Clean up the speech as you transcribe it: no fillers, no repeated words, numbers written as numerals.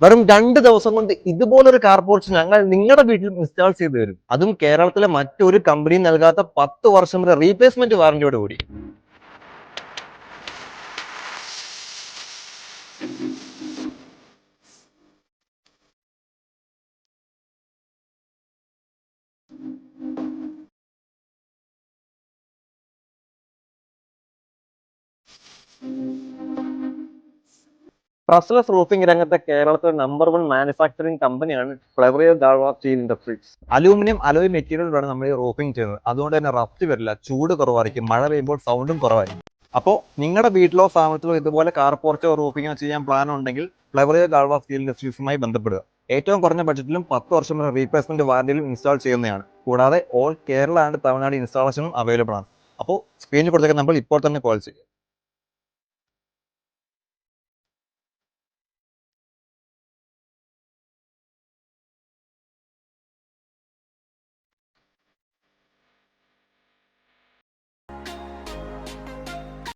വെറും 2 ദിവസം കൊണ്ട് ഇതുപോലൊരു കാർപോർച്ച് ഞങ്ങൾ നിങ്ങളുടെ വീട്ടിൽ ഇൻസ്റ്റാൾ ചെയ്തു തരും. അതും കേരളത്തിലെ മറ്റൊരു കമ്പനിയും നൽകാത്ത 10 വർഷം വരെ റീപ്ലേസ്മെന്റ് വാറന്റിയോട് കൂടി. ട്രസ്ലെസ് റൂഫിംഗ് രംഗത്തെ കേരളത്തിലെ നമ്പർ 1 മാനുഫാക്ചറിംഗ് കമ്പനിയാണ് ഫ്ലവറിയോ ഗാൾവ സ്റ്റീൽ ഇൻഡസ്ട്രീസ്. അലൂമിനിയം അലോയ് മെറ്റീരിയലാണ് നമ്മൾ ഈ റൂഫിംഗ് ചെയ്യുന്നത്. അതുകൊണ്ട് തന്നെ റഫ്റ്റ് വരില്ല, ചൂട് കുറവായിരിക്കും, മഴ പെയ്യുമ്പോൾ സൗണ്ടും കുറവായിരിക്കും. അപ്പോൾ നിങ്ങളുടെ വീട്ടിലോ സ്ഥാപനത്തിലോ ഇതുപോലെ കാർപോർച്ചോ റൂഫിങ്ങോ ചെയ്യാൻ പ്ലാൻ ഉണ്ടെങ്കിൽ ഫ്ലവറിയോ ഗാൾവ സ്റ്റീൽ ഇൻഡസ്ട്രീസുമായി ബന്ധപ്പെടുക. ഏറ്റവും കുറഞ്ഞ ബഡ്ജറ്റിലും 10 വർഷം വരെ റീപ്ലേസ്മെന്റ് വാറന്റിയിലും ഇൻസ്റ്റാൾ ചെയ്യുന്നതാണ്. കൂടാതെ ഓൾ കേരള ആൻഡ് തമിഴ്നാട് ഇൻസ്റ്റാളേഷനും അവൈലബിൾ ആണ്. അപ്പോൾ സ്ക്രീനിൽ കൊടുത്തേക്കുന്ന നമ്പർ ഇപ്പോൾ തന്നെ കോൾ ചെയ്യുക.